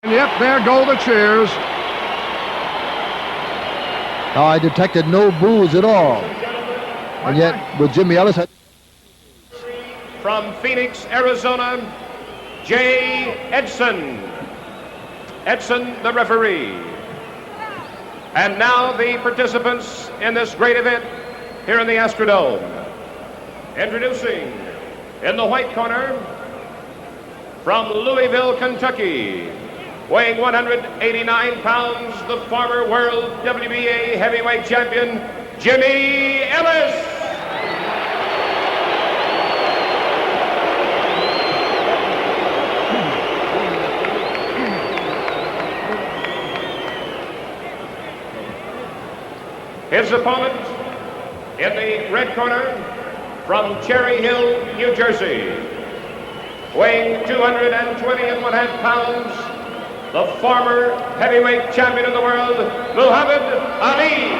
And yep, there go the cheers. Now, I detected no boos at all. And yet, with Jimmy Ellis... From Phoenix, Arizona, Jay Edson. Edson, the referee. And now the participants in this great event here in the Astrodome. Introducing, in the white corner, from Louisville, Kentucky, weighing 189 pounds, the former world WBA heavyweight champion, Jimmy Ellis. His opponent in the red corner from Cherry Hill, New Jersey, weighing 220.5 pounds, the former heavyweight champion of the world, Muhammad Ali.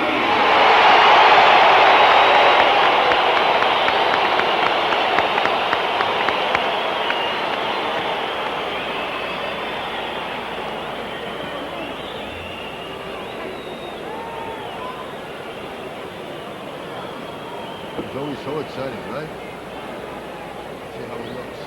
It's always so exciting, right? See how it looks.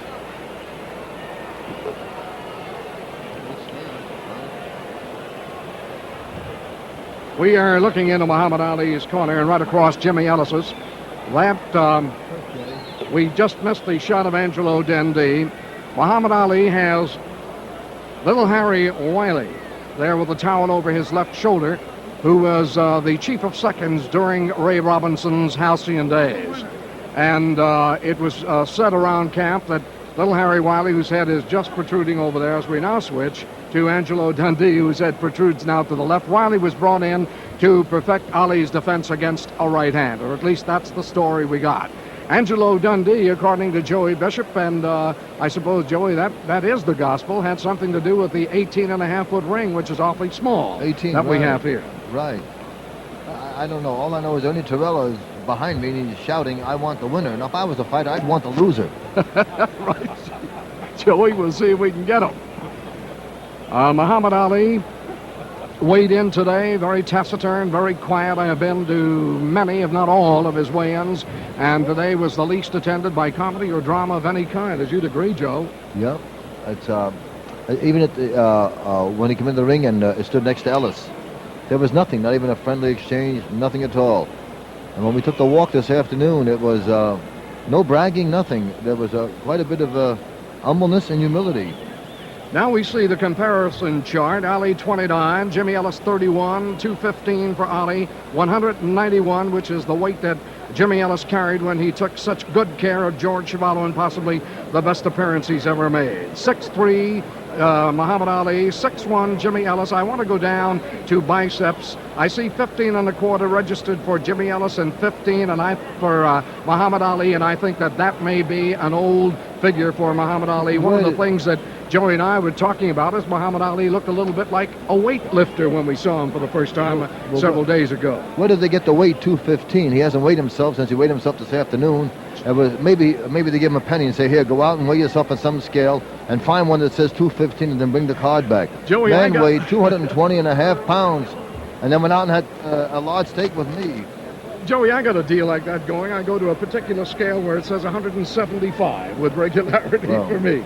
We are looking into Muhammad Ali's corner and right across Jimmy Ellis's. We just missed the shot of Angelo Dundee. Muhammad Ali has little Harry Wiley there with the towel over his left shoulder, who was the chief of seconds during Ray Robinson's halcyon days. And it was said around camp that little Harry Wiley, whose head is just protruding over there, as we now switch to Angelo Dundee, whose head protrudes now to the left. Wiley was brought in to perfect Ali's defense against a right hand, or at least that's the story we got. Angelo Dundee, according to Joey Bishop, and I suppose, Joey, that is the gospel, had something to do with the 18.5-foot ring, which is awfully small, 18, that right. we have here. Right. I don't know. All I know is Ernie Torella is behind me and he's shouting, I want the winner. And if I was a fighter, I'd want the loser. Right. Joey, we'll see if we can get him. Muhammad Ali weighed in today, very taciturn, very quiet. I have been to many, if not all, of his weigh-ins, and today was the least attended by comedy or drama of any kind, as you'd agree, Joe. Yep. It's even at the, when he came in the ring and stood next to Ellis, there was nothing, not even a friendly exchange, nothing at all. And when we took the walk this afternoon, it was no bragging, nothing. There was quite a bit of humbleness and humility. Now we see the comparison chart. Ali 29, Jimmy Ellis 31, 215 for Ali, 191, which is the weight that Jimmy Ellis carried when he took such good care of George Chuvalo in possibly the best appearance he's ever made. 6'3", Muhammad Ali, 6'1", Jimmy Ellis. I want to go down to biceps. I see 15 1/4 registered for Jimmy Ellis and 15 for Muhammad Ali, and I think that may be an old figure for Muhammad Ali. One of the things that Joey and I were talking about is Muhammad Ali looked a little bit like a weightlifter when we saw him for the first time several days ago. Where did they get the weight 215? He hasn't weighed himself since he weighed himself this afternoon. It was maybe they give him a penny and say, here, go out and weigh yourself on some scale and find one that says 215 and then bring the card back. Joey, Man weighed 220.5 pounds and then went out and had a large steak with me. Joey, I got a deal like that going. I go to a particular scale where it says 175 with regularity for me.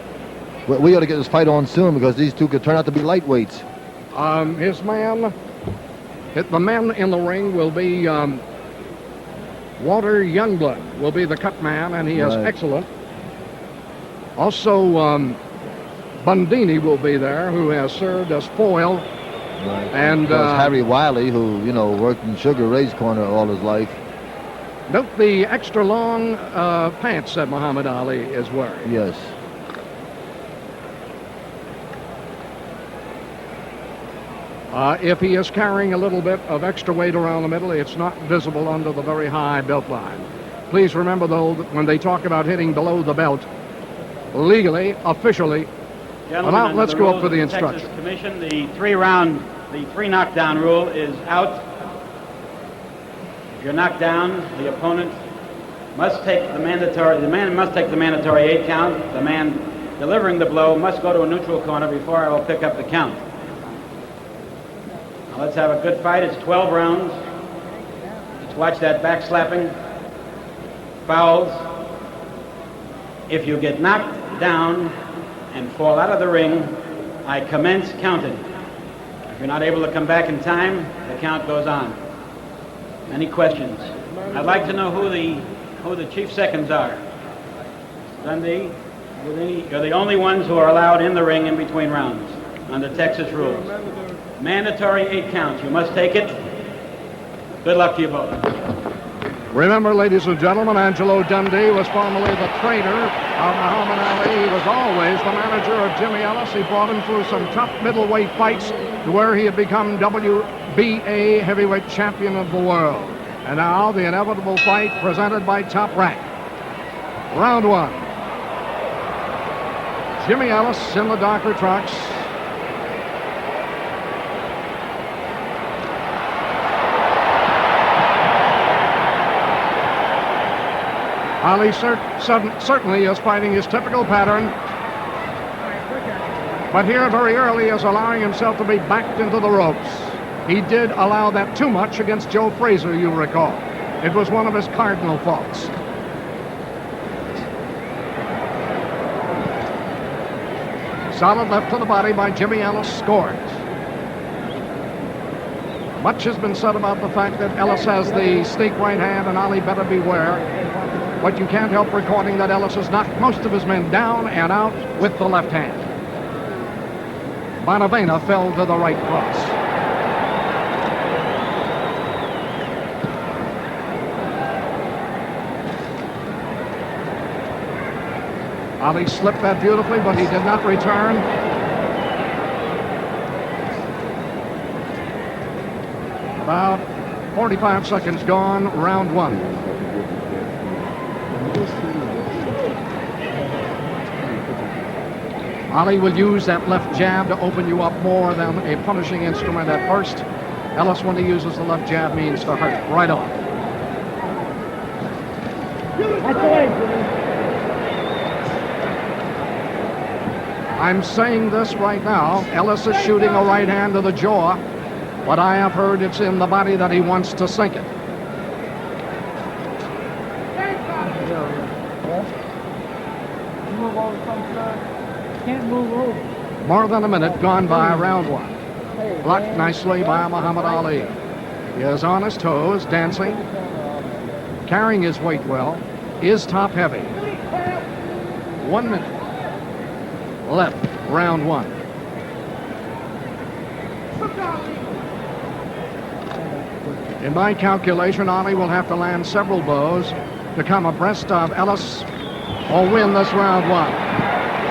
We ought to get this fight on soon because these two could turn out to be lightweights. The man in the ring will be Walter Youngblood will be the cut man, and he is excellent. Also, Bundini will be there, who has served as foil. Right. And Harry Wiley, who, worked in Sugar Ray's corner all his life. Note the extra long pants that Muhammad Ali is wearing. Yes. If he is carrying a little bit of extra weight around the middle, it's not visible under the very high belt line. Please remember, though, that when they talk about hitting below the belt, legally, officially, Gentlemen, let's go up for the instruction. Texas Commission, the three knockdown rule is out. If you're knocked down, the opponent must take the man must take the mandatory 8 count. The man delivering the blow must go to a neutral corner before I will pick up the count. Now let's have a good fight. It's 12 rounds. Let's watch that back slapping. Fouls. If you get knocked down and fall out of the ring, I commence counting. If you're not able to come back in time, the count goes on. Any questions? I'd like to know who the chief seconds are. Dundee, you're the only ones who are allowed in the ring in between rounds under Texas rules. Mandatory 8 counts. You must take it. Good luck to you both. Remember, ladies and gentlemen, Angelo Dundee was formerly the trainer of Muhammad Ali. He was always the manager of Jimmy Ellis. He brought him through some tough middleweight fights to where he had become WBA heavyweight champion of the world. And now the inevitable fight presented by Top Rank. Round 1. Jimmy Ellis in the darker trunks. Ali certainly is fighting his typical pattern, but here very early is allowing himself to be backed into the ropes. He did allow that too much against Joe Frazier, you recall. It was one of his cardinal faults. Solid left to the body by Jimmy Ellis, scores. Much has been said about the fact that Ellis has the sneak right hand and Ali better beware. But you can't help recording that Ellis has knocked most of his men down and out with the left hand. Bonavena fell to the right cross. Ali slipped that beautifully, but he did not return. About 45 seconds gone, round 1. Ali will use that left jab to open you up more than a punishing instrument at first. Ellis, when he uses the left jab, means to hurt right off. I'm saying this right now. Ellis is shooting a right hand to the jaw, but I have heard it's in the body that he wants to sink it. Can't move over. More than a minute gone by round 1. Blocked nicely by Muhammad Ali. He is on his toes, dancing, carrying his weight well, is top heavy. 1 minute left, round 1. In my calculation, Ali will have to land several blows to come abreast of Ellis or win this round 1.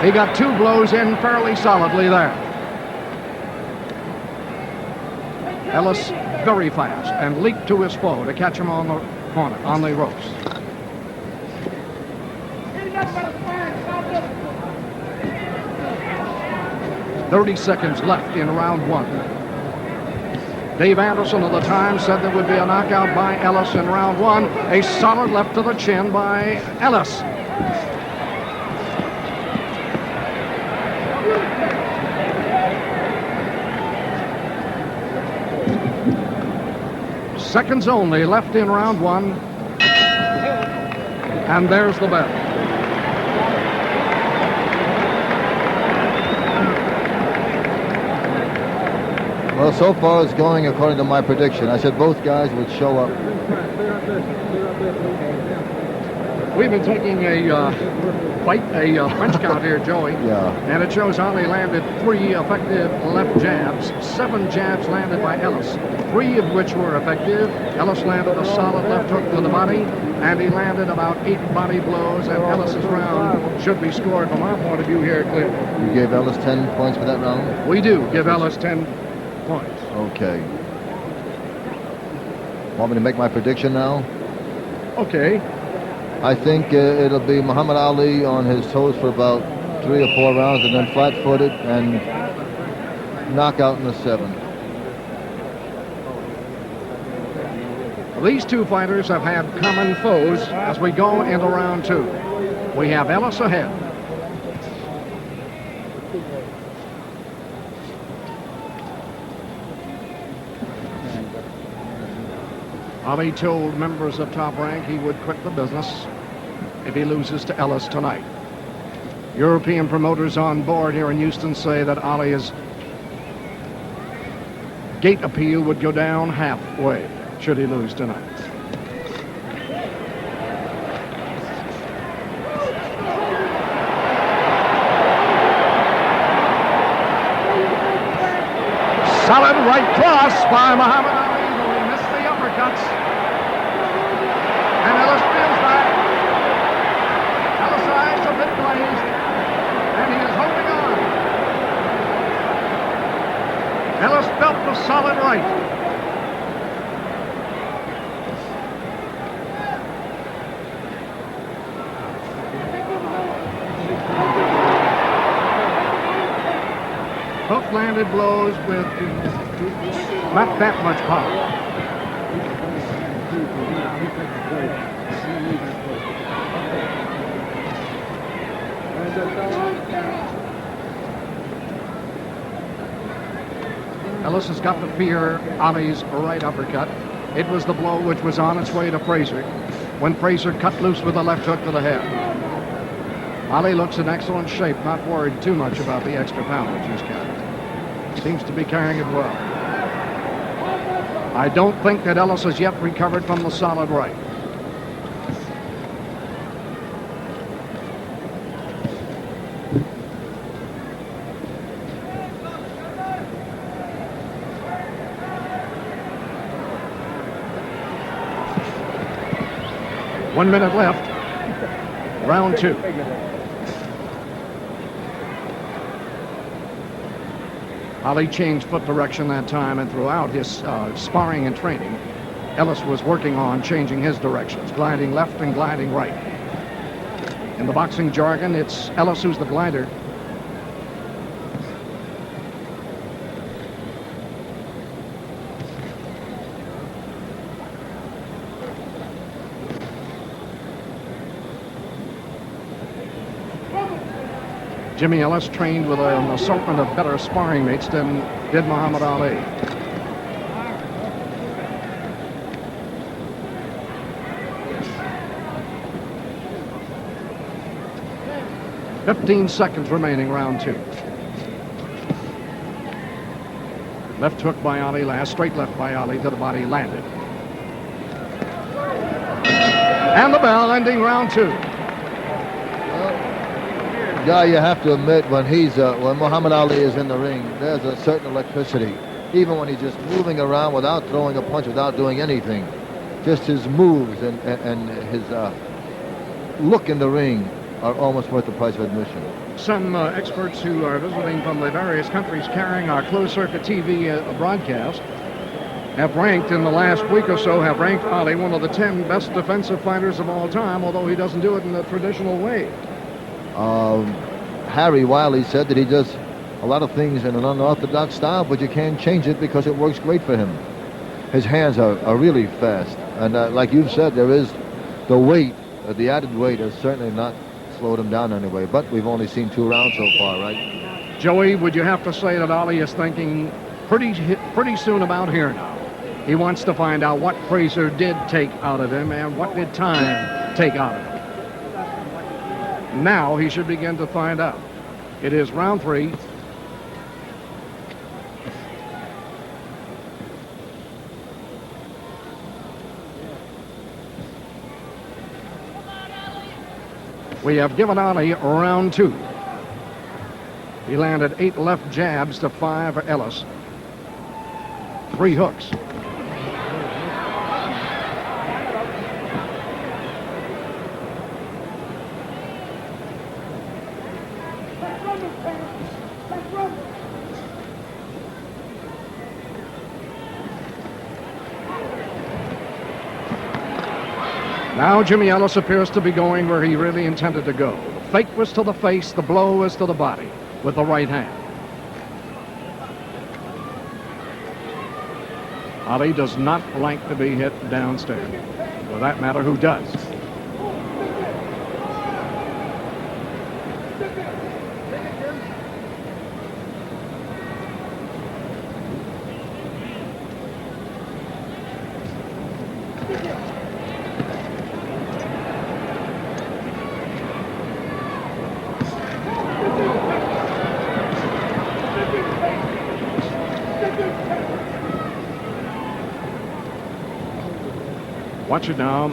He got 2 blows in fairly solidly there. Ellis very fast and leaped to his foe to catch him on the corner, on the ropes. "30 seconds left in round 1. Dave Anderson of the Times said there would be a knockout by Ellis in round 1. A solid left to the chin by Ellis. Seconds only left in round 1. And there's the bell. Well, so far it's going according to my prediction. I said both guys would show up. We've been taking a French count here, Joey. Yeah. And it shows Ali landed 3 effective left jabs, 7 jabs landed by Ellis, 3 of which were effective. Ellis landed a solid left hook to the body, and he landed about 8 body blows, and Ellis's round should be scored from our point of view here clearly. You gave Ellis 10 points for that round? We do give Ellis 10 points. Okay. Want me to make my prediction now? Okay. I think it'll be Muhammad Ali on his toes for about 3 or 4 rounds, and then flat-footed and knockout in the 7th. These 2 fighters have had common foes as we go into round 2. We have Ellis ahead. Ali told members of Top Rank he would quit the business if he loses to Ellis tonight. European promoters on board here in Houston say that Ali's gate appeal would go down halfway should he lose tonight. Solid right cross by Muhammad Ali, who missed the uppercuts. And Ellis feels back. Ellis' eyes a bit glazed, and he is holding on. Ellis felt the solid right. Hook-landed blows with not that much power. Ellis has got to fear Ali's right uppercut. It was the blow which was on its way to Frazier when Frazier cut loose with a left hook to the head. Ali looks in excellent shape, not worried too much about the extra poundage he's carrying. Seems to be carrying it well. I don't think that Ellis has yet recovered from the solid right. One minute left. Round two. Ali changed foot direction that time, and throughout his sparring and training, Ellis was working on changing his directions, gliding left and gliding right. In the boxing jargon, it's Ellis who's the glider. Jimmy Ellis trained with an assortment of better sparring mates than did Muhammad Ali. "15 seconds remaining, round two." Left hook by Ali last, straight left by Ali to the body, landed. And the bell, ending round two. Yeah, you have to admit when Muhammad Ali is in the ring, there's a certain electricity. Even when he's just moving around without throwing a punch, without doing anything, just his moves and his look in the ring are almost worth the price of admission. Some experts who are visiting from the various countries carrying our closed-circuit TV broadcast have ranked in the last week or so, have ranked Ali one of the 10 best defensive fighters of all time, although he doesn't do it in the traditional way. Harry Wiley said that he does a lot of things in an unorthodox style, but you can't change it because it works great for him. His hands are really fast, and like you've said, there is the weight, the added weight has certainly not slowed him down anyway, but we've only seen 2 rounds so far, right? Joey, would you have to say that Ali is thinking pretty soon about here now? He wants to find out what Frazier did take out of him and what did time take out of him. Now he should begin to find out. It is round 3. We have given Ali round 2. He landed 8 left jabs to 5 for Ellis. 3 hooks. Now Jimmy Ellis appears to be going where he really intended to go. The fake was to the face, the blow was to the body with the right hand. Ali does not like to be hit downstairs. For that matter, who does? Watch it now.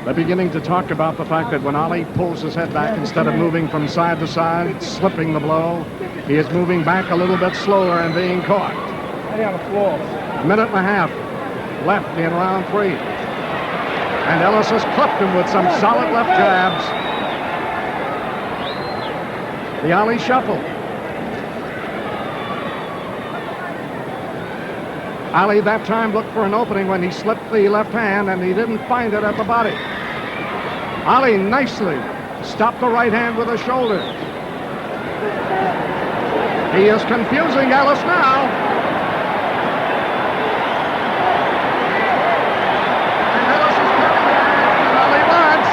They're beginning to talk about the fact that when Ali pulls his head back, instead of moving from side to side, slipping the blow, he is moving back a little bit slower and being caught. Minute and a half left in round 3. And Ellis has clipped him with some solid left jabs. The Ali shuffle. Ali that time looked for an opening when he slipped the left hand, and he didn't find it at the body. Ali nicely stopped the right hand with a shoulder. He is confusing Ellis now. And Ellis is getting the Ali wants.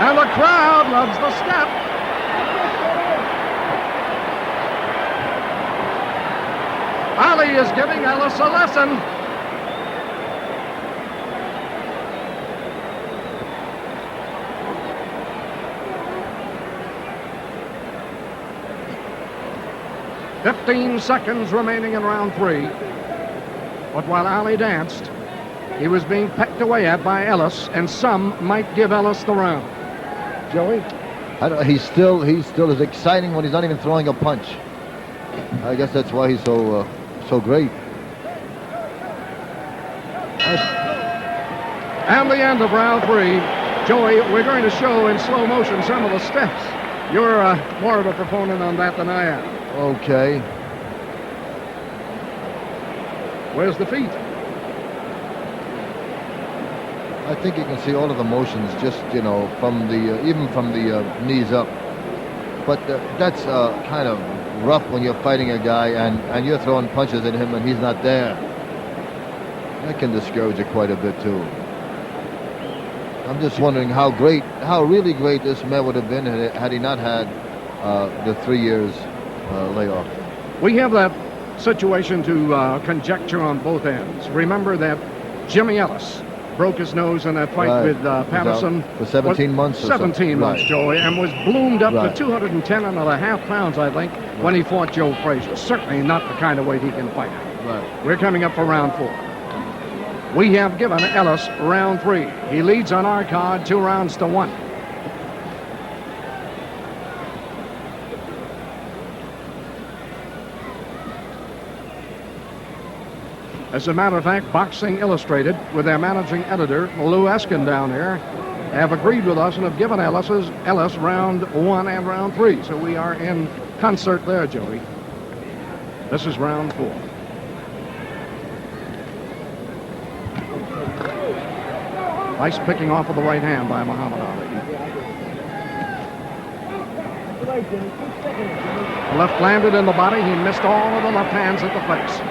And the crowd loves the step. Ali is giving Ellis a lesson. "15 seconds remaining in round 3. But while Ali danced, he was being pecked away at by Ellis, and some might give Ellis the round." Joey? He's still as exciting when he's not even throwing a punch. I guess that's why he's so great. And the end of round 3. Joey, we're going to show in slow motion some of the steps. You're more of a proponent on that than I am. Okay. Where's the feet? I think you can see all of the motions just, from the, even from the knees up. But that's kind of rough when you're fighting a guy and you're throwing punches at him and he's not there. That can discourage you quite a bit too. I'm just wondering how really great this man would have been had he not had the 3 years layoff. We have that situation to conjecture on both ends. Remember that Jimmy Ellis broke his nose in that fight with Patterson. For 17 months or 17 months, right. Joey, and was bloomed up Right. to 210.5 pounds, I think, when he fought Joe Frazier. Certainly not the kind of weight he can fight at. Right. We're coming up for round 4. We have given Ellis round 3. He leads on our card 2 rounds to 1. As a matter of fact, Boxing Illustrated, with their managing editor, Lou Eskin down here, have agreed with us and have given Ellis round 1 and round 3. So we are in concert there, Joey. This is round 4. Nice picking off of the right hand by Muhammad Ali. The left landed in the body. He missed all of the left hands at the face.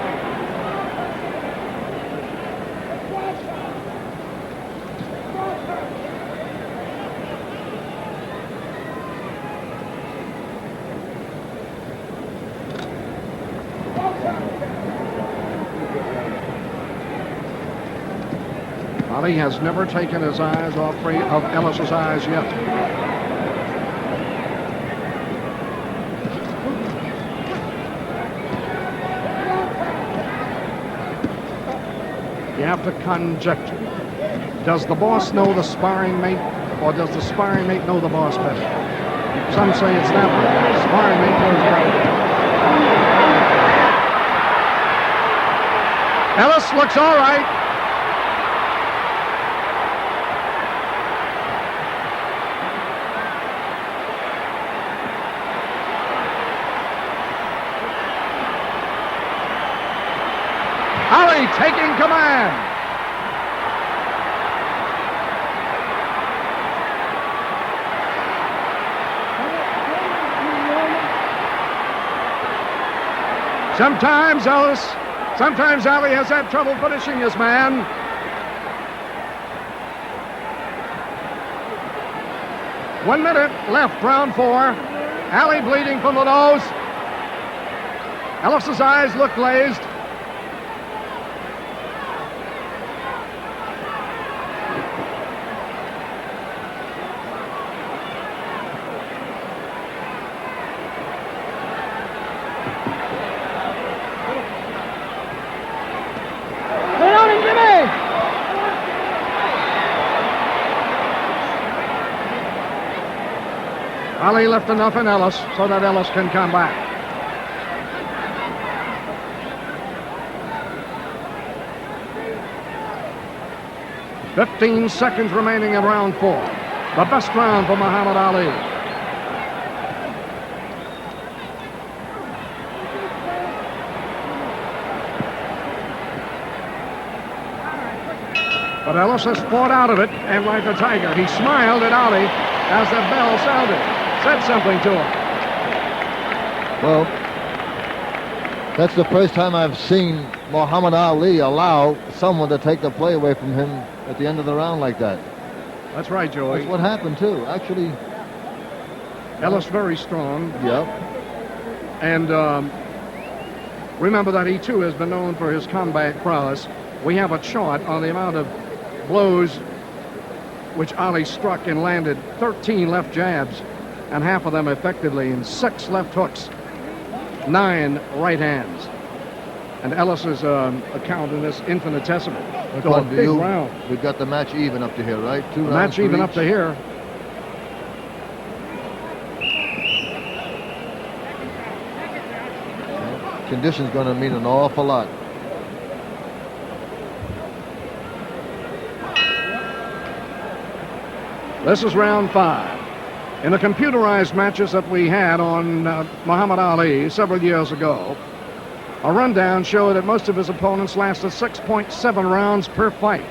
Ali has never taken his eyes off of Ellis's eyes yet. You have to conjecture. Does the boss know the sparring mate, or does the sparring mate know the boss better? Some say it's that way. The sparring mate knows better. Ellis looks all right. Ali taking command. Sometimes Ali has had trouble finishing his man. One minute left, round 4. Ali bleeding from the nose. Ellis's eyes look glazed. Ali left enough in Ellis so that Ellis can come back. "15 seconds remaining in round 4. The best round for Muhammad Ali. But Ellis has fought out of it, and like a tiger, he smiled at Ali as the bell sounded. Said something to him. Well, that's the first time I've seen Muhammad Ali allow someone to take the play away from him at the end of the round like that. That's right, Joey. That's what happened, too. Actually, Ellis very strong. yep. And remember that he, too, has been known for his combat prowess. We have a chart on the amount of blows which Ali struck and landed. 13 left jabs, and half of them effectively, and 6 left hooks, 9 right hands. And Ellis's account in this infinitesimal. So a big round. We've got the match even up to here, right? Two The rounds match even for up each. to here. Condition's going to mean an awful lot. This is round 5. In the computerized matches that we had on Muhammad Ali several years ago, a rundown showed that most of his opponents lasted 6.7 rounds per fight.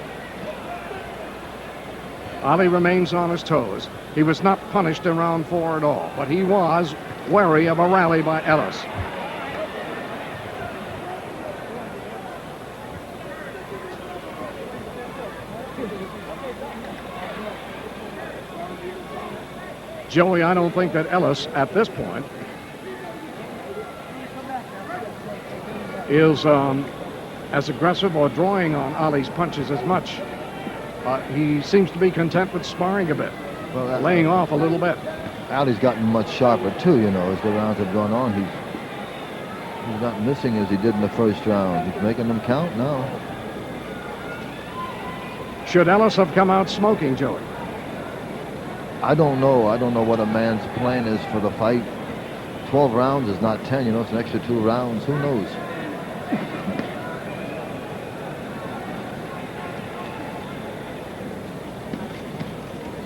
Ali remains on his toes. He was not punished in round 4 at all, but he was wary of a rally by Ellis. Joey, I don't think that Ellis, at this point, is as aggressive or drawing on Ali's punches as much. He seems to be content with sparring a bit, Well, laying off a little bit. Ali's gotten much sharper, too, you know, as the rounds have gone on. He's not missing as he did in the first round. He's making them count now. Should Ellis have come out smoking, Joey? I don't know. I don't know what a man's plan is for the fight. 12 rounds is not 10, you know, it's an extra 2 rounds. Who knows?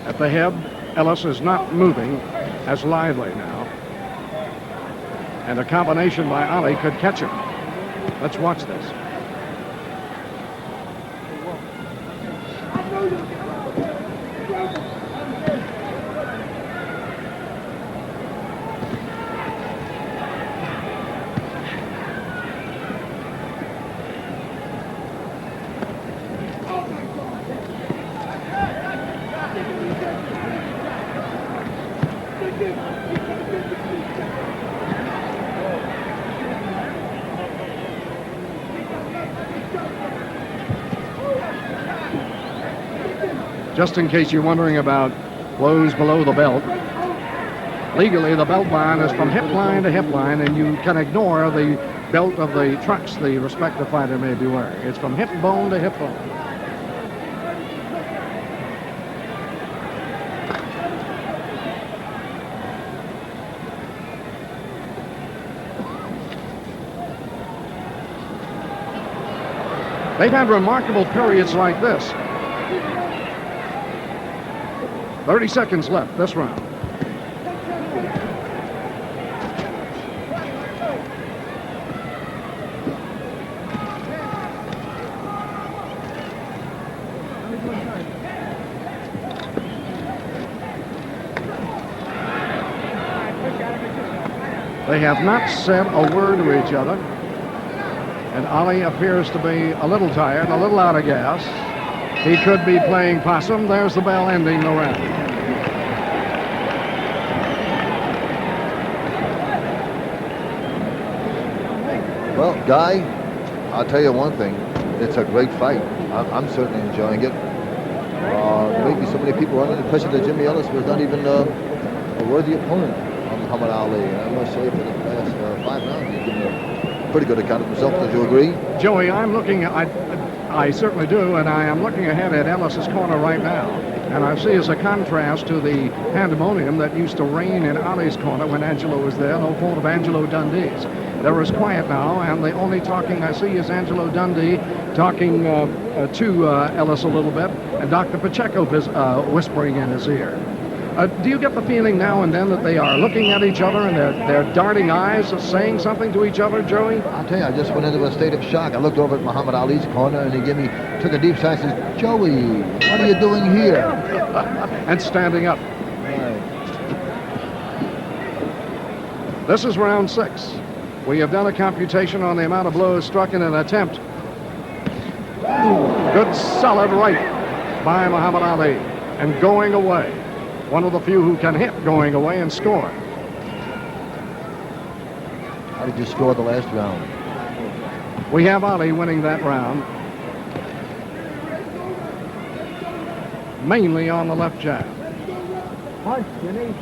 At the head, Ellis is not moving as lively now. And a combination by Ali could catch him. Let's watch this. Just in case you're wondering about blows below the belt, legally the belt line is from hip line to hip line, and you can ignore the belt of the trunks the respective fighter may be wearing. It's from hip bone to hip bone. They've had remarkable periods like this. 30 seconds left this round. They have not said a word to each other. And Ali appears to be a little tired, a little out of gas. He could be playing possum. There's the bell ending the round. Well, Guy, I'll tell you one thing. It's a great fight. I'm certainly enjoying it. Maybe so many people were under the impression that Jimmy Ellis was not even a worthy opponent on Muhammad Ali. And I must say, for the past 5 rounds, he's given a pretty good account of himself. Don't you agree? Joey, I'm looking at, I certainly do, and I am looking ahead at Ellis's corner right now. And I see as a contrast to the pandemonium that used to reign in Ali's corner when Angelo was there. No fault of Angelo Dundee's. There is quiet now, and the only talking I see is Angelo Dundee talking to Ellis a little bit, and Dr. Pacheco is whispering in his ear. Do you get the feeling now and then that they are looking at each other and they're darting eyes, saying something to each other, Joey? I'll tell you, I just went into a state of shock. I looked over at Muhammad Ali's corner, and he took a deep sigh and says, "Joey, what are you doing here?" And standing up. Right. This is round 6. We have done a computation on the amount of blows struck in an attempt. Good solid right by Muhammad Ali, and going away. One of the few who can hit going away and score. How did you score the last round? We have Ali winning that round, mainly on the left jab. Punch, Jimmy.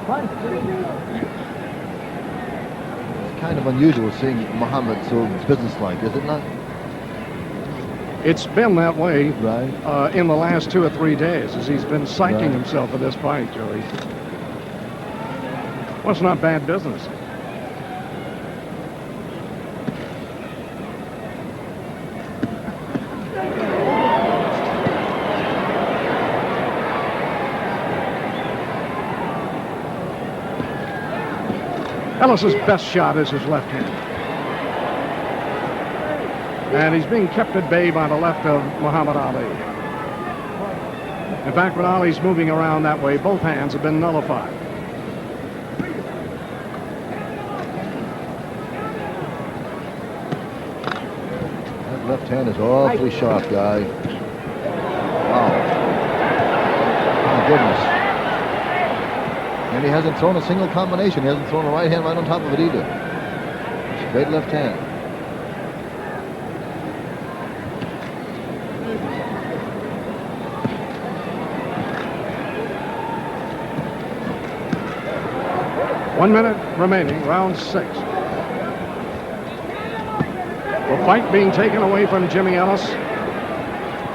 Punch, Jimmy. Kind of unusual seeing Muhammad so businesslike, is it not? It's been that way Right. in the last 2 or 3 days as he's been psyching Right. himself for this fight, Joey. Well, it's not bad business. Ellis's best shot is his left hand. And he's being kept at bay by the left of Muhammad Ali. In fact, when Ali's moving around that way, both hands have been nullified. That left hand is awfully sharp, guy. Wow. My goodness. And he hasn't thrown a single combination. He hasn't thrown a right hand right on top of it either. Straight left hand. One minute remaining, round 6. The fight being taken away from Jimmy Ellis.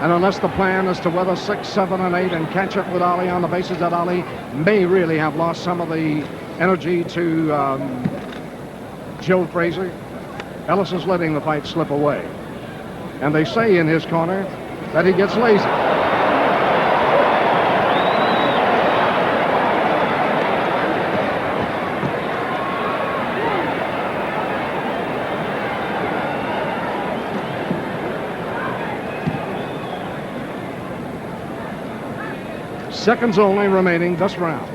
And unless the plan is to weather 6, 7, and 8 and catch up with Ali on the basis that Ali may really have lost some of the energy to Joe Frazier, Ellis is letting the fight slip away. And they say in his corner that he gets lazy. Seconds only remaining this round.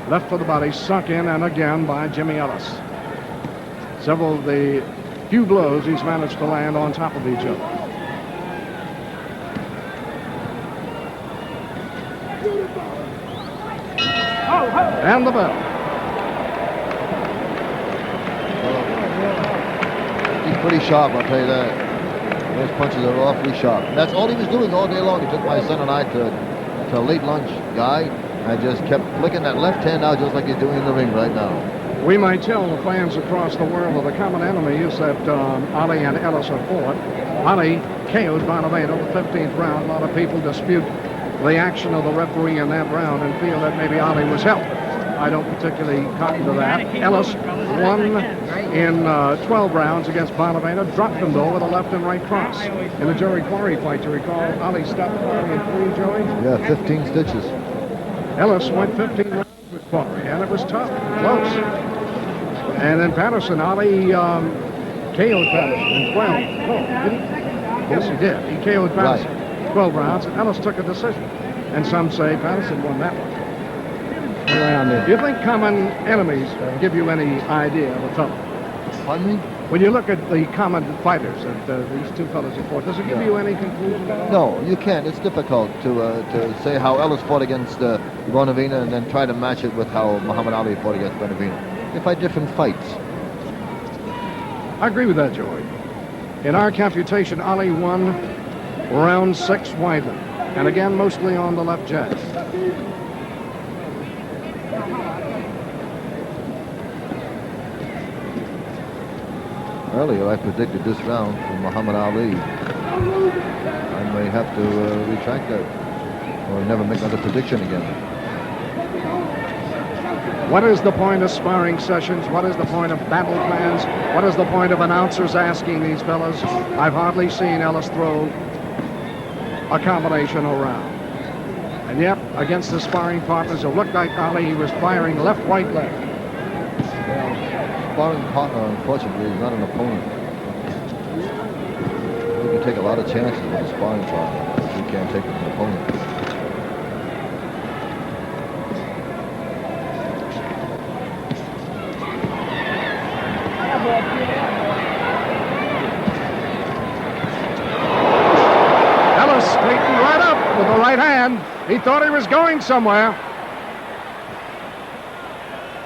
Left for the body, sunk in and again by Jimmy Ellis. Several of the few blows he's managed to land on top of each other. And the bell. He's pretty sharp, I'll tell you that. Those punches are awfully sharp. And that's all he was doing all day long. He took my son and I to a late lunch, guy, and just kept flicking that left hand out just like he's doing in the ring right now. We might tell the fans across the world that the common enemy is that Ali and Ellis have fought. Ali KO'd Bonavena the 15th round. A lot of people dispute the action of the referee in that round and feel that maybe Ali was helped. I don't particularly cotton to that. Ellis won in 12 rounds against Bonavena, dropped him though with a left and right cross. In the Jerry Quarry fight, you recall, Ali stopped Quarry in 3, Joey? Yeah, 15 stitches. Ellis went 15 rounds with Quarry, and it was tough, close. And then Patterson, Ali KO'd Patterson in 12. Oh, did he? Yes, he did. He KO'd Patterson 12 rounds, and Ellis took a decision. And some say Patterson won that one. Do you think common enemies give you any idea of a fellow? Pardon me? When you look at the common fighters that these two fellows have fought, does it give you any conclusion at all? No, you can't. It's difficult to say how Ellis fought against Bonavena and then try to match it with how Muhammad Ali fought against Bonavena. They fight different fights. I agree with that, Joey. In our computation, Ali won round 6 widely, and again mostly on the left jab. Earlier, I predicted this round for Muhammad Ali. I may have to retract that or never make another prediction again. What is the point of sparring sessions? What is the point of battle plans? What is the point of announcers asking these fellas? I've hardly seen Ellis throw a combination around. And yet, against the sparring partners, it looked like Ali, he was firing left, right, left. Well, sparring partner, unfortunately, is not an opponent. You can take a lot of chances with a sparring partner. You can't take with an opponent. Ellis straightened right up with the right hand. He thought he was going somewhere.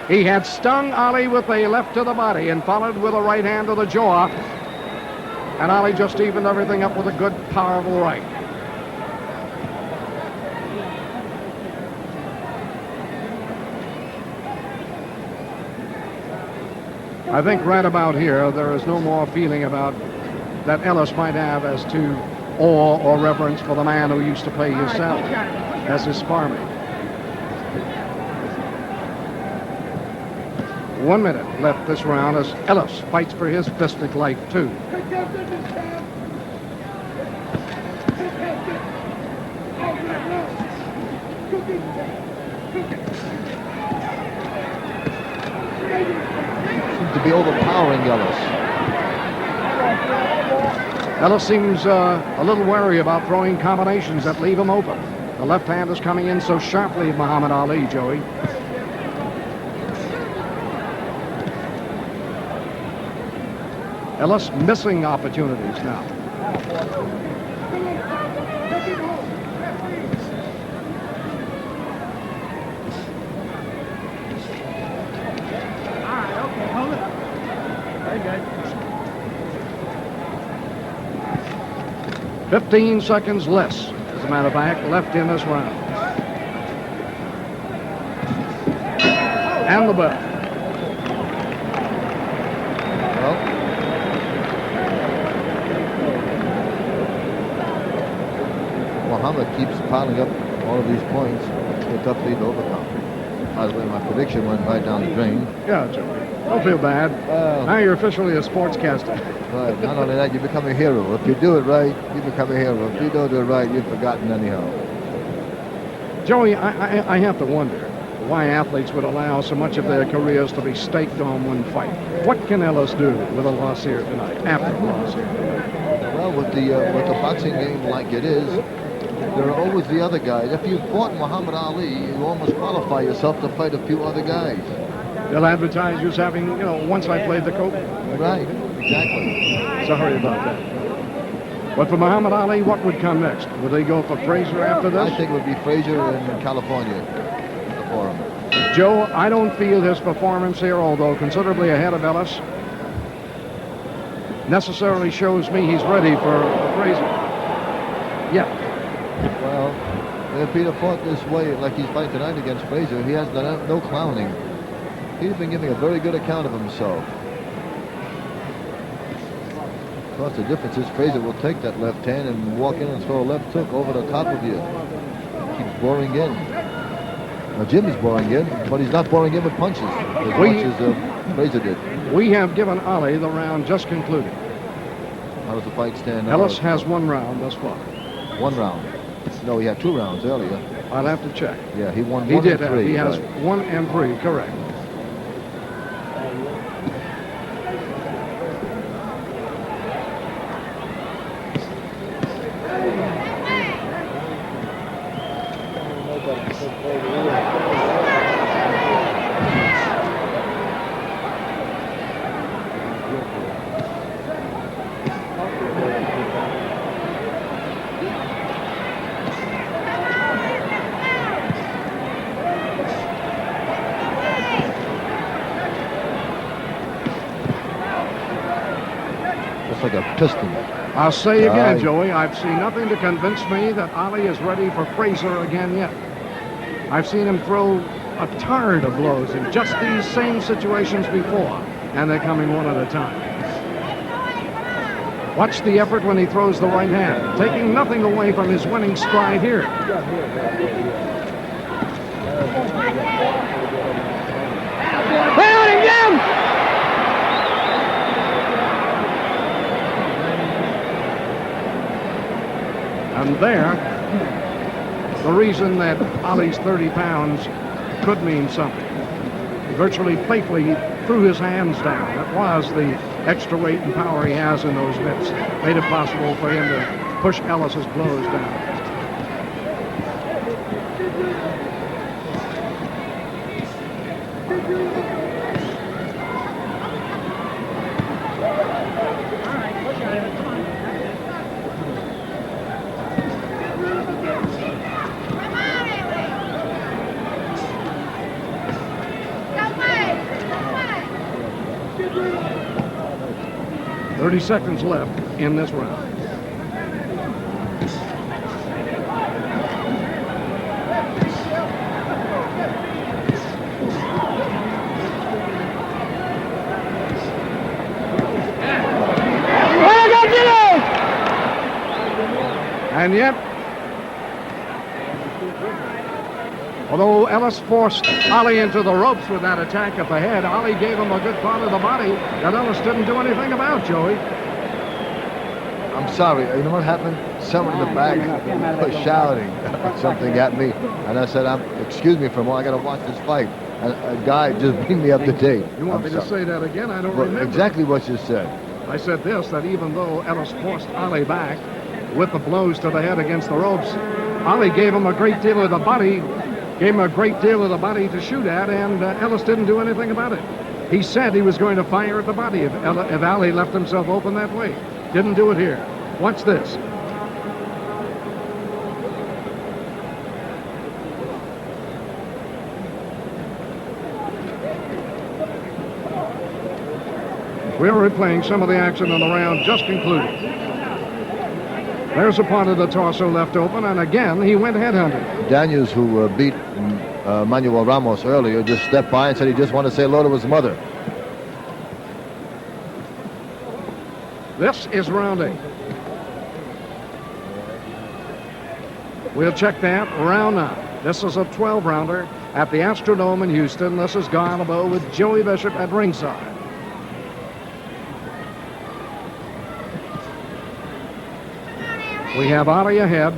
He had stung Ali with a left to the body and followed with a right hand to the jaw. And Ali just evened everything up with a good, powerful right. I think right about here, there is no more feeling about that Ellis might have as to awe or reverence for the man who used to pay his salary as his sparring. 1 minute left this round as Ellis fights for his fistic life, too. Seems to be overpowering Ellis. Ellis seems a little wary about throwing combinations that leave him open. The left hand is coming in so sharply at Muhammad Ali, Joey. Ellis missing opportunities now. All right, okay, hold it. Very good. 15 seconds less, as a matter of fact, left in this round. And the bell. Well, Muhammad keeps piling up all of these points. It's a tough lead to overcome. By the way, my prediction went right down the drain. Yeah, Joey. Don't feel bad. Now you're officially a sportscaster. Right. Not only that, you become a hero. If you do it right, you become a hero. If you don't do it right, you're forgotten anyhow. Joey, I have to wonder why athletes would allow so much of their careers to be staked on one fight. What can Ellis do with a loss here tonight, after a loss here tonight? Well, with the boxing game like it is, there are always the other guys. If you fought Muhammad Ali, you almost qualify yourself to fight a few other guys. They'll advertise you as having, once I played the coach. Right, exactly. Sorry about that. But for Muhammad Ali, what would come next? Would they go for Frazier after this? I think it would be Frazier in California for him. Joe, I don't feel his performance here, although considerably ahead of Ellis, necessarily shows me he's ready for Frazier. Yeah. Well, if he'd have fought this way, like he's fighting tonight against Frazier, he has done no clowning. He's been giving a very good account of himself. Of course, the difference is Frazier will take that left hand and walk in and throw a left hook over the top of you. Keeps boring in. Now, Jimmy's boring in, but he's not boring in with punches as much as Frazier did. We have given Ali the round just concluded. How does the fight stand now? Ellis has 1 round thus far. 1 round. No, he had 2 rounds earlier. I'll have to check. Yeah, he won He 1 did and have. 3. He has right. 1 and 3, correct. Just like a piston. I'll say again, Aye. Joey, I've seen nothing to convince me that Ali is ready for Frazier again yet. I've seen him throw a torrent of blows in just these same situations before, and they're coming one at a time. Watch the effort when he throws the right hand, taking nothing away from his winning stride here. Play on him, Jim! And there, the reason that Ali's 30 pounds could mean something. He virtually playfully threw his hands down. It was the extra weight and power he has in those mitts. Made it possible for him to push Ellis's blows down. All right, push on him. Come on. 30 seconds left in this round. And yet, although Ellis forced Ali into the ropes with that attack at the head, Ali gave him a good part of the body that Ellis didn't do anything about, Joey. I'm sorry. You know what happened? Someone in the back was shouting something at me, and I said, "Excuse me for a moment. I got to watch this fight." And a guy just beat me up to date. You want me to say that again? I don't remember. Exactly what you said. I said this, that even though Ellis forced Ali back with the blows to the head against the ropes, Ali gave him a great deal of the body, to shoot at, and Ellis didn't do anything about it. He said he was going to fire at the body if Ali left himself open that way. Didn't do it here. Watch this. We're replaying some of the action in the round just concluded. There's a part of the torso left open, and again, he went headhunting. Daniels, who beat Manuel Ramos earlier, just stepped by and said he just wanted to say hello to his mother. This is round 8. We'll check that round 9. This is a 12-rounder at the Astrodome in Houston. This is Guy LeBeau with Joey Bishop at ringside. We have Ali ahead.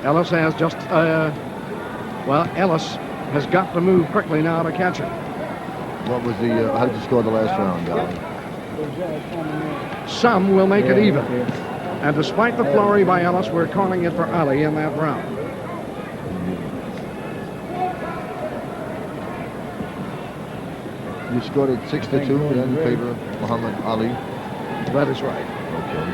Ellis has just, Ellis has got to move quickly now to catch him. What was the, how did you score the last round, Dolly? Some will make it even. And despite the flurry by Ellis, we're calling it for Ali in that round. You scored it 6-2 in favor of Muhammad Ali. That is right. Okay.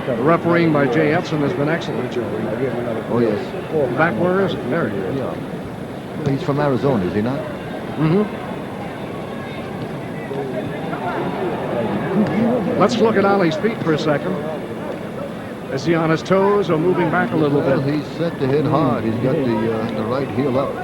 The refereeing by Jay Edson has been excellent, Joey. Oh, yes. Back where is he? There he is. Yeah. He's from Arizona, is he not? Mm-hmm. Let's look at Ali's feet for a second. Is he on his toes or moving back a little Well, bit? he's set to hit hard. He's got the right heel up. No.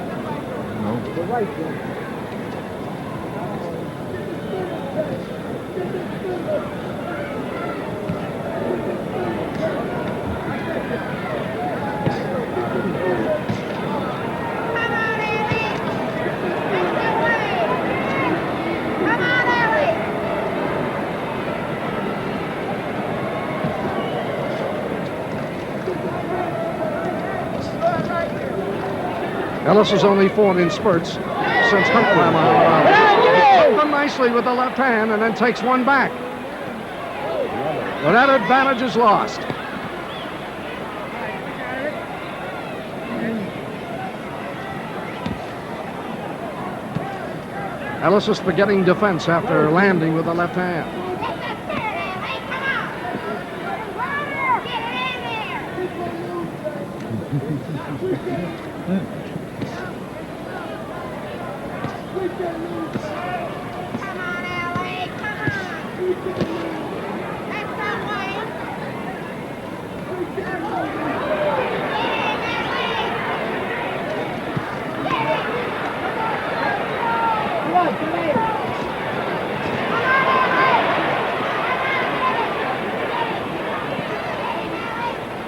Ellis has only fought in spurts since coming by Muhammad Ali. He took them nicely with the left hand and then takes one back. But that advantage is lost. Ellis is forgetting defense after landing with the left hand.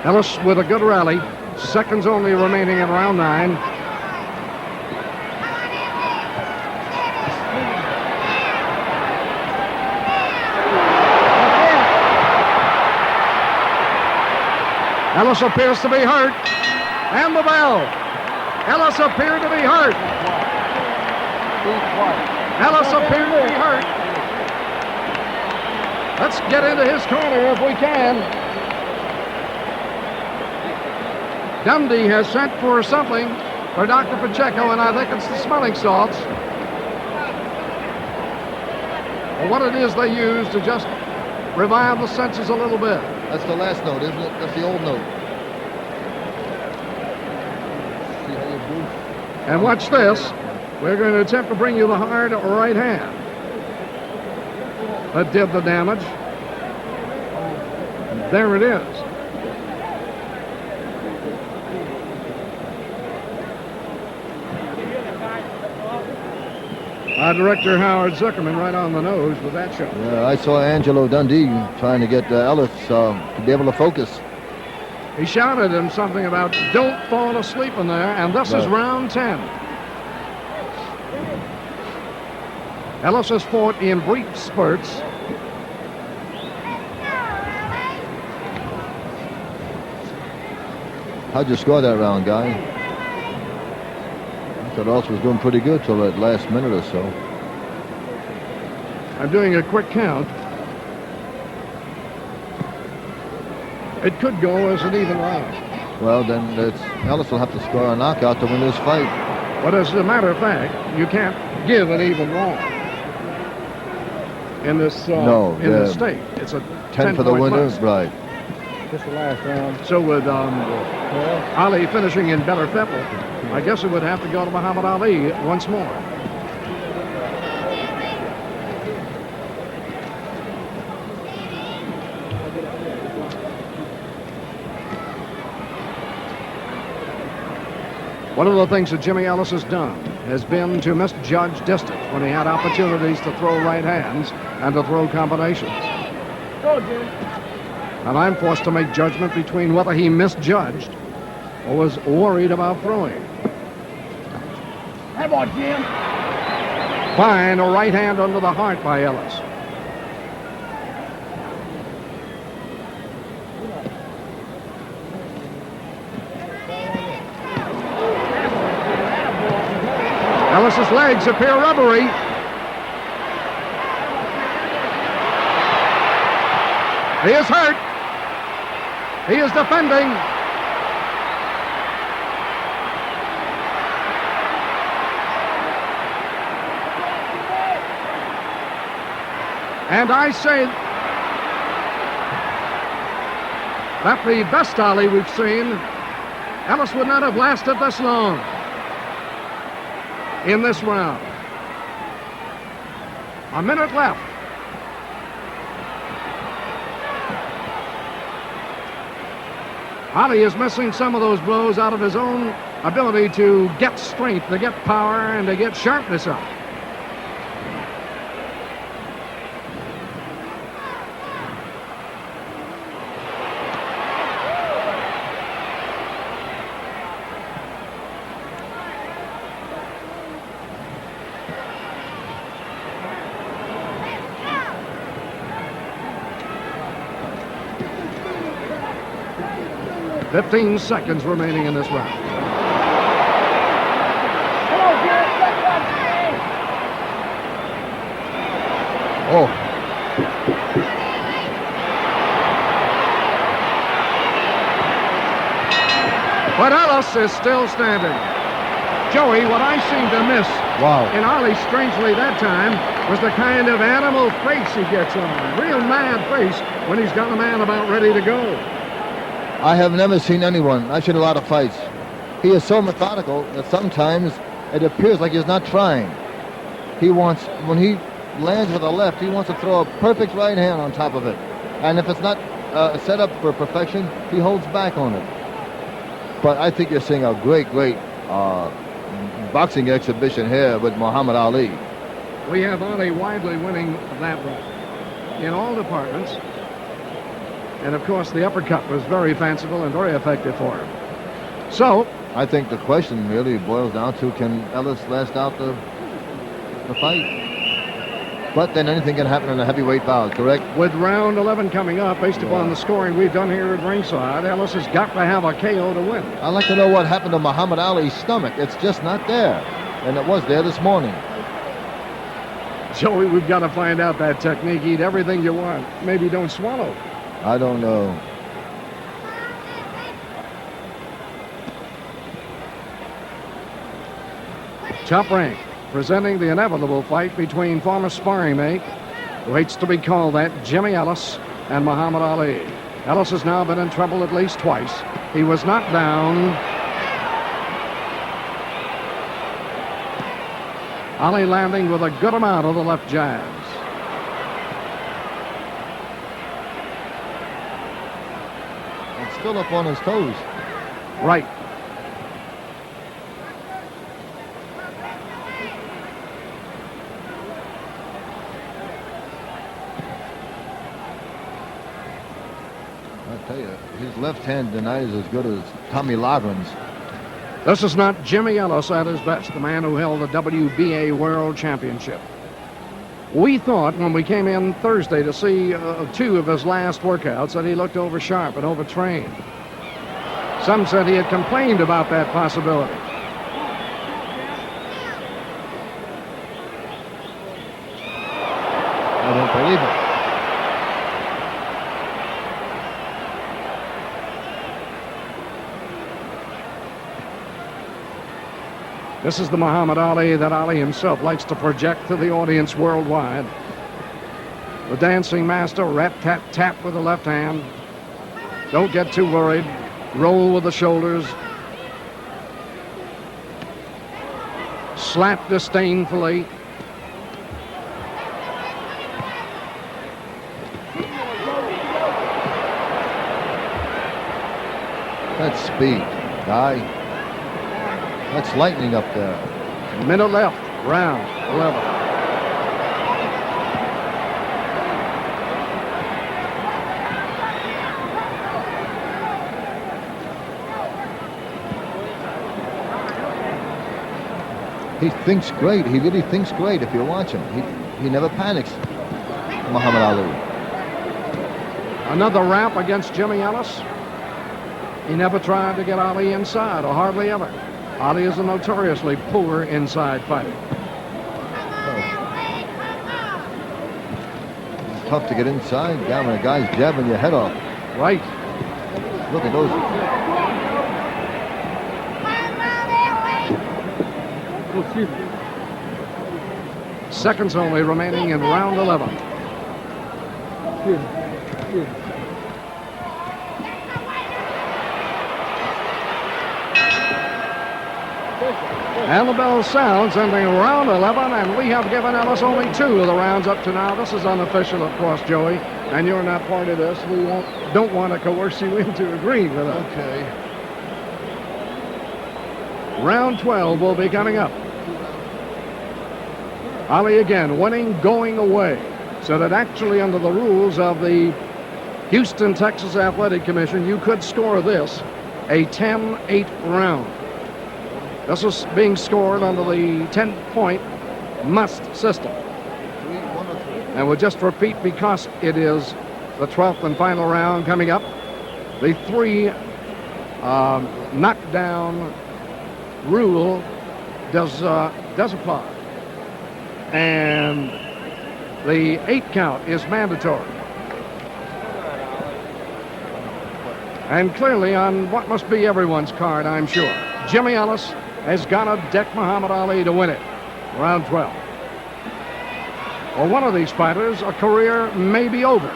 Ellis with a good rally. Seconds only remaining in round 9. Ellis appears to be hurt. And the bell. Ellis appeared to be hurt. Ellis appeared to be hurt. Let's get into his corner if we can. Dundee has sent for something for Dr. Pacheco, and I think it's the smelling salts. Or what it is they use to just revive the senses a little bit. That's the last note, isn't it? That's the old note. See how you do? And watch this. We're going to attempt to bring you the hard right hand. That did the damage. There it is. Our director, Howard Zuckerman, right on the nose with that shot. Yeah, I saw Angelo Dundee trying to get Ellis to be able to focus. He shouted him something about don't fall asleep in there, and this is round 10. Ellis has fought in brief spurts. How'd you score that round, Guy? I thought Ellis was doing pretty good till that last minute or so. I'm doing a quick count. It could go as an even round. Well, then Ellis will have to score a knockout to win this fight. But as a matter of fact, you can't give an even round in this this state. It's a 10 for the winner, right? Just the last round. So with Ali finishing in better fettle, I guess it would have to go to Muhammad Ali once more. One of the things that Jimmy Ellis has done has been to misjudge distance when he had opportunities to throw right hands and to throw combinations. Go, Jim. And I'm forced to make judgment between whether he misjudged or was worried about throwing. Hey, boy, Jim. Fine, a right hand under the heart by Ellis. Ellis's legs appear rubbery. He is hurt. He is defending. And I say that the best Ali we've seen, Ellis would not have lasted this long in this round. A minute left. Ali is missing some of those blows out of his own ability to get strength, to get power, and to get sharpness up. There 15 seconds remaining in this round. Oh. But Ellis is still standing. Joey, what I seem to miss in Ali strangely that time was the kind of animal face he gets on. Real mad face when he's got a man about ready to go. I have never seen anyone. I've seen a lot of fights. He is so methodical that sometimes it appears like he's not trying. He wants, when he lands with a left, he wants to throw a perfect right hand on top of it. And if it's not set up for perfection, he holds back on it. But I think you're seeing a great boxing exhibition here with Muhammad Ali. We have Ali widely winning that round in all departments. And, of course, the uppercut was very fanciful and very effective for him. So, I think the question really boils down to, can Ellis last out the fight? But then anything can happen in a heavyweight bout, correct? with round 11 coming up, based upon the scoring we've done here at ringside, Ellis has got to have a KO to win. I'd like to know what happened to Muhammad Ali's stomach. It's just not there. And it was there this morning. Joey, we've got to find out that technique. Eat everything you want. Maybe don't swallow. I don't know. Top Rank presenting the inevitable fight between former sparring mate, who hates to be called that, Jimmy Ellis, and Muhammad Ali. Ellis has now been in trouble at least twice. He was knocked down. Ali landing with a good amount of the left jabs. And still up on his toes. Right. I tell you, his left hand tonight is as good as Tommy Loughran's. This is not Jimmy Ellis at his best, the man who held the WBA World Championship. We thought when we came in Thursday to see two of his last workouts that he looked over sharp and overtrained. Some said he had complained about that possibility. I don't believe it. This is the Muhammad Ali that Ali himself likes to project to the audience worldwide. The dancing master, rat-tat-tap with the left hand. Don't get too worried. Roll with the shoulders. Slap disdainfully. That's speed, guy. That's lightning up there. Minute left, round 11. He thinks great. He really thinks great if you watch him. He never panics, Muhammad Ali. Another wrap against Jimmy Ellis. He never tried to get Ali inside, or hardly ever. Ali is a notoriously poor inside fighter. It's tough to get inside. Yeah, when a guy's jabbing your head off. Right. Look at those. Seconds only remaining in round 11. And the bell sounds, ending round 11, and we have given Ellis only 2 of the rounds up to now. This is unofficial, of course, Joey, and you're not part of this. We don't want to coerce you into agreeing with us. Okay. Round 12 will be coming up. Ali again winning, going away. So that actually under the rules of the Houston, Texas Athletic Commission, you could score this a 10-8 round. This is being scored under the 10-point must system. And we'll just repeat, because it is the 12th and final round coming up, the 3 knockdown rule does apply. And the 8 count is mandatory. And clearly on what must be everyone's card, I'm sure, Jimmy Ellis has got to deck Muhammad Ali to win it. Round 12. For one of these fighters, a career may be over.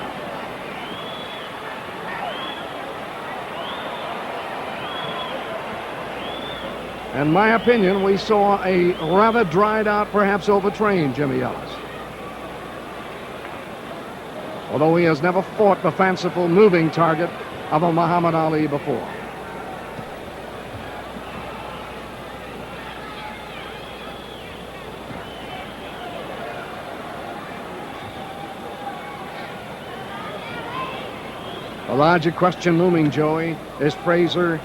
In my opinion, we saw a rather dried out, perhaps overtrained Jimmy Ellis. Although he has never fought the fanciful moving target of a Muhammad Ali before. A larger question looming, Joey. Is Frazier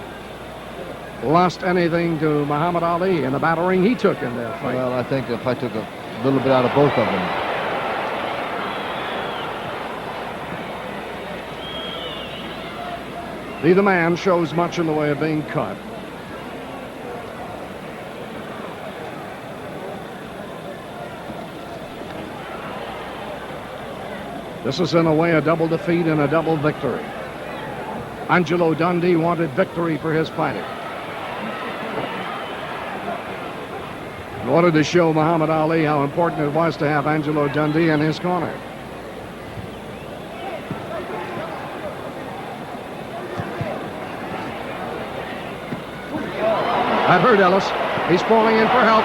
lost anything to Muhammad Ali in the battering he took in their fight? Well, I think the fight took a little bit out of both of them. Neither man shows much in the way of being cut. This is in a way a double defeat and a double victory. Angelo Dundee wanted victory for his fighter. He wanted to show Muhammad Ali how important it was to have Angelo Dundee in his corner. That hurt Ellis. He's falling in for help.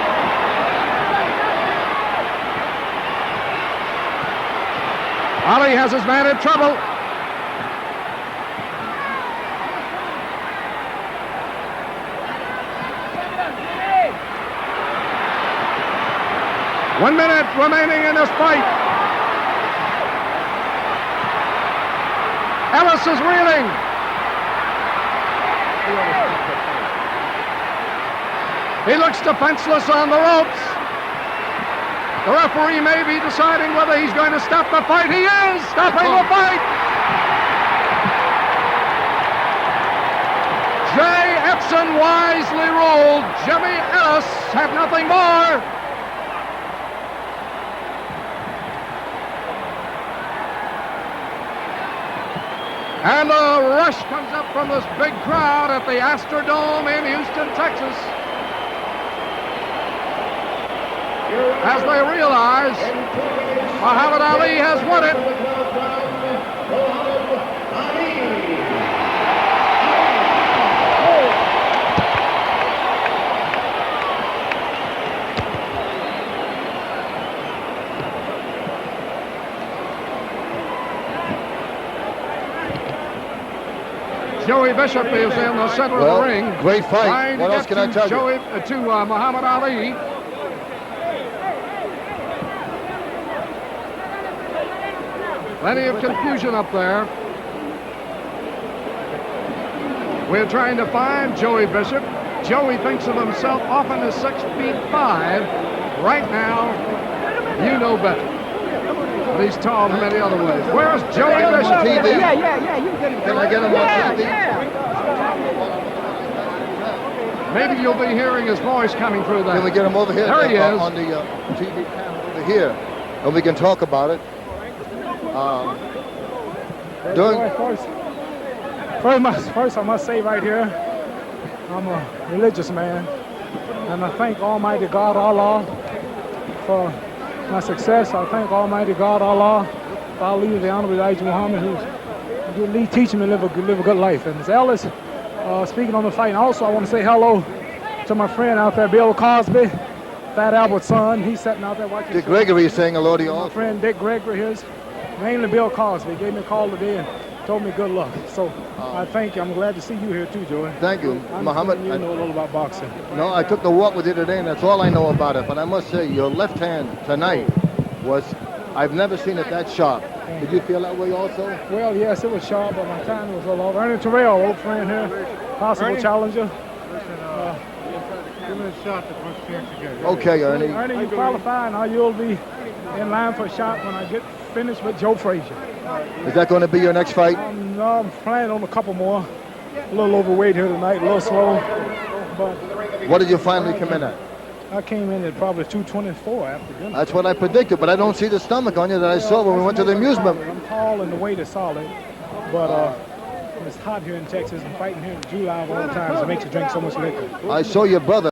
Ali has his man in trouble. One minute remaining in this fight. Ellis is reeling. He looks defenseless on the ropes. The referee may be deciding whether he's going to stop the fight. He is stopping the fight. Jay Epson wisely ruled Jimmy Ellis had nothing more. And a rush comes up from this big crowd at the Astrodome in Houston, Texas, as they realize Muhammad Ali has won it. Joey Bishop is in the center of the ring. Great fight. What else can I tell you? Muhammad Ali. Plenty of confusion up there. We're trying to find Joey Bishop. Joey thinks of himself often as 6'5". Right now, you know better. But he's tall in many other ways. Where's Joey Bishop? Yeah. You get him. Can I get him on TV? Maybe you'll be hearing his voice coming through there. Can we get him over here? There he is. On the TV panel over here. And we can talk about it. First, I must say right here, I'm a religious man, and I thank Almighty God Allah for my success. I thank Almighty God Allah for our leader, the Honorable Elijah Muhammad, who's teaching me to live a good life. And as Ellis speaking on the fight, and also I want to say hello to my friend out there, Bill Cosby, Fat Albert's son. He's sitting out there watching. Dick Gregory is saying hello to you all. My friend Dick Gregory here, mainly Bill Cosby, gave me a call today and told me good luck. So I thank you. I'm glad to see you here too, Joey. Thank you, Muhammad. You know a little about boxing. No, I took the walk with you today, and that's all I know about it. But I must say, your left hand tonight was, I've never seen it that sharp. Did you feel that way also? Well, yes, it was sharp, but my timing was a little off. Ernie Terrell, old friend here, possible challenger. Give me a shot the first chance you get. Okay, Ernie. Ernie, you qualify, now you'll be in line for a shot when I get finished with Joe Frazier. Is that going to be your next fight? I'm planning on a couple more. A little overweight here tonight, a little slow. But What did you finally come in at? I came in at probably 224 after dinner. That's what I predicted, but I don't see the stomach on you that I saw when we went to the amusement. I'm tall and the weight is solid, but it's hot here in Texas, and fighting here in July of all times, it makes you drink so much liquor. I saw your brother.